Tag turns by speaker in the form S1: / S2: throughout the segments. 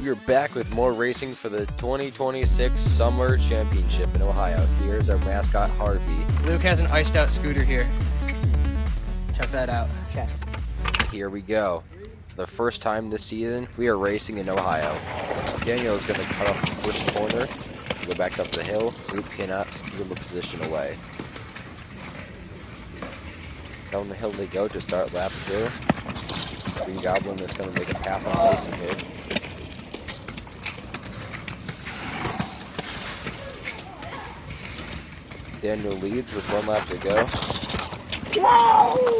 S1: We are back with more racing for the 2026 Summer Championship in Ohio. Here's our mascot, Harvey.
S2: Luke has an iced out scooter here. Check that out. Okay.
S1: Here we go. For the first time this season, we are racing in Ohio. Daniel is going to cut off the first corner, go back up the hill. Luke cannot steal the position away. Down the hill they go to start lap 2. Green Goblin is going to make a pass on Mason here. Daniel leads with 1 lap to go.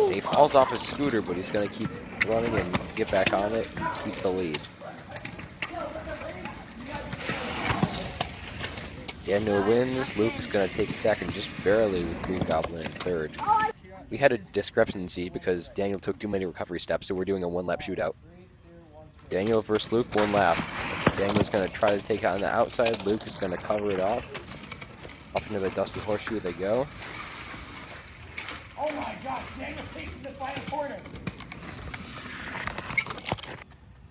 S1: And he falls off his scooter, but he's going to keep running and get back on it and keep the lead. Daniel wins. Luke is going to take second, just barely, with Green Goblin in third. We had a discrepancy because Daniel took too many recovery steps, so we're doing a 1-lap shootout. Daniel versus Luke, 1 lap. Daniel's going to try to take it on the outside. Luke is going to cover it off. Up into the dusty horseshoe they go.
S3: Oh my gosh, Daniel's taking the final corner. You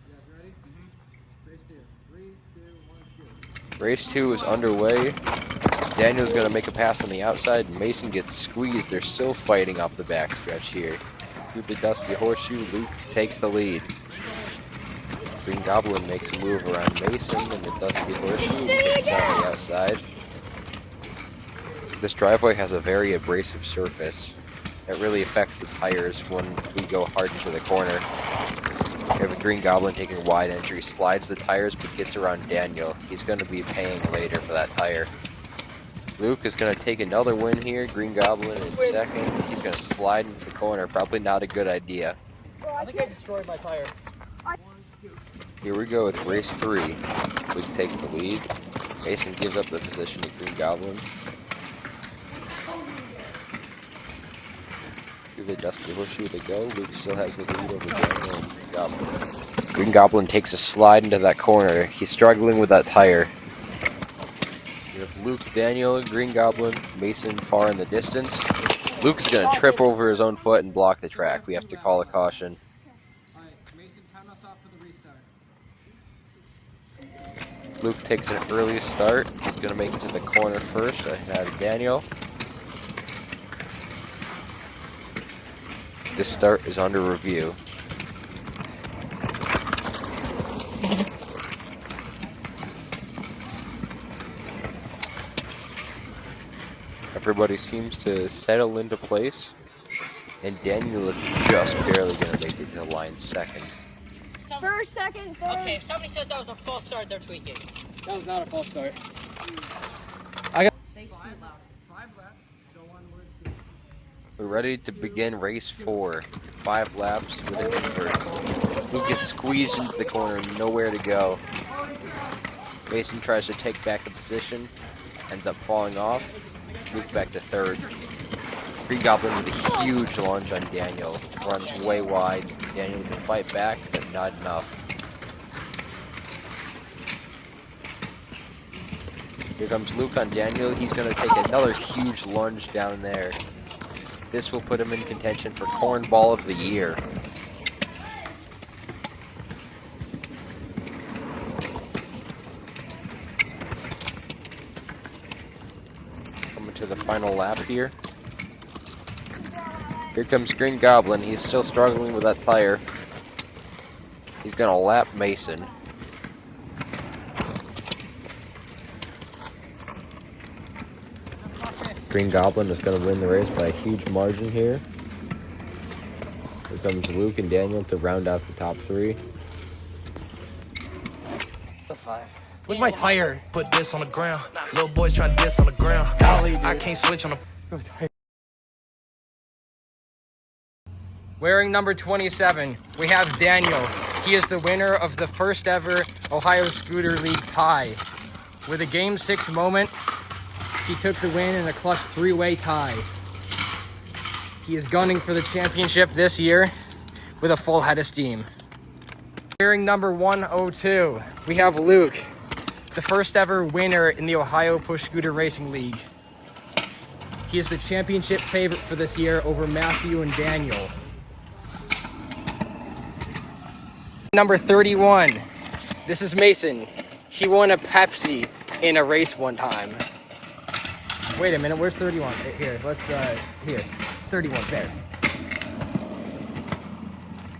S3: guys ready? Race 2. 3, 2, 1, go.
S1: Race 2 is underway. Daniel's going to make a pass on the outside. Mason gets squeezed. They're still fighting off the backstretch here. Through the dusty horseshoe, Luke takes the lead. Green Goblin makes a move around Mason in the dusty horseshoe. Gets on the outside. This driveway has a very abrasive surface. It really affects the tires when we go hard into the corner. We have a Green Goblin taking a wide entry, slides the tires but gets around Daniel. He's going to be paying later for that tire. Luke is going to take another win here. Green Goblin in second. He's going to slide into the corner. Probably not a good idea.
S3: I think I destroyed my tire.
S1: Here we go with race 3. Luke takes the lead. Mason gives up the position to Green Goblin. Through the dusty horseshoe they go. Luke still has the lead over Daniel and Green Goblin. Green Goblin takes a slide into that corner. He's struggling with that tire. We have Luke, Daniel, and Green Goblin. Mason far in the distance. Luke's going to trip over his own foot and block the track. We have to call a caution.
S3: Alright, Mason, count us off for the restart.
S1: Luke takes an early start. He's going to make it to the corner first ahead of Daniel. This start is under review. Everybody seems to settle into place, and Daniel is just barely going to make it to the line second.
S4: First, second, third.
S5: Okay, if somebody says that was a false start, they're tweaking.
S3: That was not a false start.
S5: Say scoot louder.
S3: 5 laps, go on word speed.
S1: We're ready to begin race 4. 5 laps with an invert. Luke gets squeezed into the corner, nowhere to go. Mason tries to take back the position, ends up falling off. Luke back to third. Green Goblin with a huge lunge on Daniel. Runs way wide. Daniel can fight back, but not enough. Here comes Luke on Daniel. He's going to take another huge lunge down there. This will put him in contention for Cornball of the Year. Coming to the final lap here. Here comes Green Goblin. He's still struggling with that tire. He's going to lap Mason. Green Goblin is going to win the race by a huge margin here. Here comes Luke and Daniel to round out the top 3.
S2: That's 5. Look at my tire.
S6: Put this on the ground. Little boys trying to diss on the ground. I can't switch on the.
S2: Wearing number 27, we have Daniel. He is the winner of the first ever Ohio Scooter League tie. With a Game 6 moment, he took the win in a clutch 3-way tie. He is gunning for the championship this year with a full head of steam. Wearing number 102, we have Luke, the first ever winner in the Ohio Push Scooter Racing League. He is the championship favorite for this year over Matthew and Daniel. Number 31, This is Mason. He won a Pepsi in a race one time. Wait a minute, where's 31? Here, let's, here. 31, there.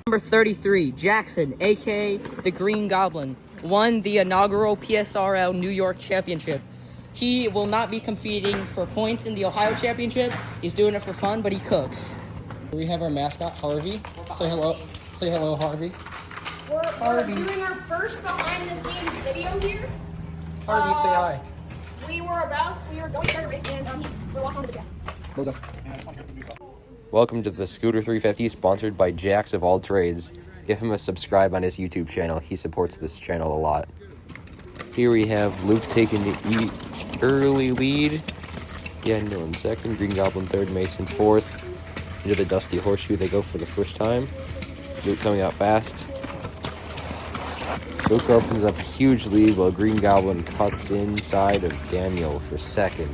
S7: Number 33, Jackson, aka the Green Goblin, won the inaugural PSRL New York Championship. He will not be competing for points in the Ohio Championship. He's doing it for fun, but he cooks.
S2: We have our mascot, Harvey. Say hello. Say hello, Harvey.
S4: We're doing our first behind-the-scenes video here.
S2: Harvey, say hi.
S4: We were going to start a race and we're walking onto the track.
S1: Welcome to the Scooter 350, sponsored by Jax of All Trades. Give him a subscribe on his YouTube channel. He supports this channel a lot. Here we have Luke taking the early lead. Daniel in second, Green Goblin third, Mason fourth. Into the Dusty Horseshoe they go for the first time. Luke coming out fast. Luke opens up a huge lead while Green Goblin cuts inside of Daniel for second.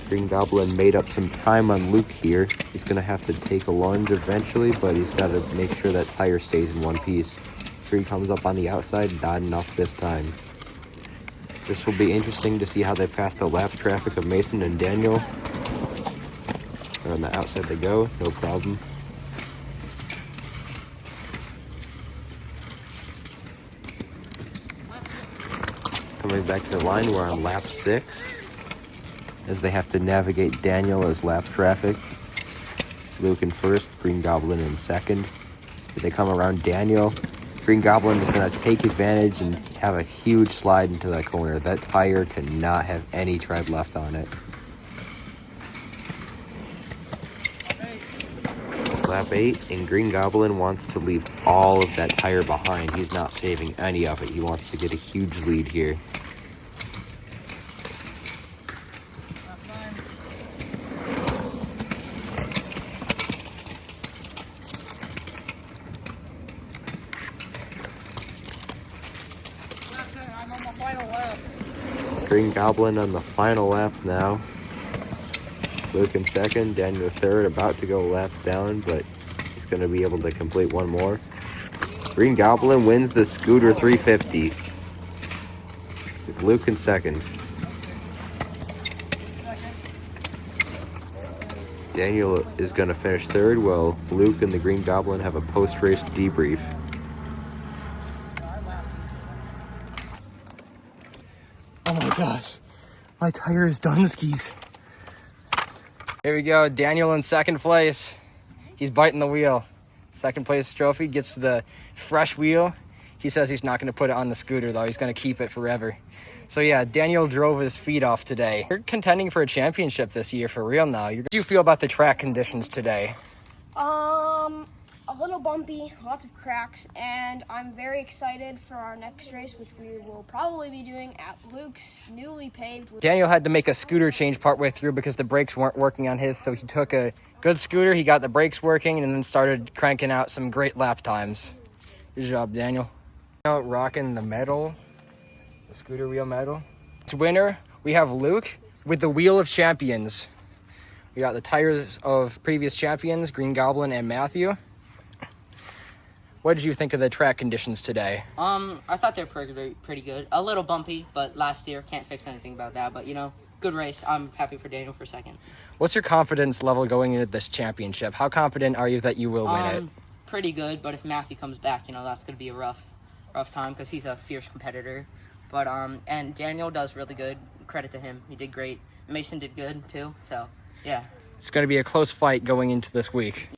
S1: Green Goblin made up some time on Luke here. He's going to have to take a lunge eventually, but he's got to make sure that tire stays in one piece. Green comes up on the outside, not enough this time. This will be interesting to see how they pass the lap traffic of Mason and Daniel. And on the outside they go, no problem. Coming back to the line, we're on lap 6. As they have to navigate Daniel as lap traffic. Luke in first, Green Goblin in second. As they come around Daniel, Green Goblin is going to take advantage and have a huge slide into that corner. That tire cannot have any tread left on it. Lap 8, and Green Goblin wants to leave all of that tire behind. He's not saving any of it. He wants to get a huge lead here. Green Goblin on the final lap now. Luke in second, Daniel third, about to go a lap down, but he's going to be able to complete one more. Green Goblin wins the Scooter 350. With Luke in second. Daniel is going to finish third, while Luke and the Green Goblin have a post-race debrief.
S2: Oh my gosh, my tire is done skis. Here we go, Daniel in second place. He's biting the wheel. Second place trophy, gets the fresh wheel. He says he's not gonna put it on the scooter though, he's gonna keep it forever. So yeah, Daniel drove his feet off today. You're contending for a championship this year for real now. How do you feel about the track conditions today?
S4: A little bumpy, lots of cracks, and I'm very excited for our next race, which we will probably be doing at Luke's newly paved.
S2: Daniel had to make a scooter change partway through because the brakes weren't working on his, so he took a good scooter, he got the brakes working, and then started cranking out some great lap times. Good job, Daniel. Now rocking the medal, the scooter wheel medal. This winner, we have Luke with the Wheel of Champions. We got the tires of previous champions, Green Goblin and Matthew. What did you think of the track conditions today?
S8: I thought they were pretty good. A little bumpy, but last year, can't fix anything about that. But, you know, good race. I'm happy for Daniel for second.
S2: What's your confidence level going into this championship? How confident are you that you will win it?
S8: Pretty good, but if Matthew comes back, you know, that's going to be a rough time because he's a fierce competitor. But, and Daniel does really good. Credit to him. He did great. Mason did good, too. So, yeah.
S2: It's going to be a close fight going into this week.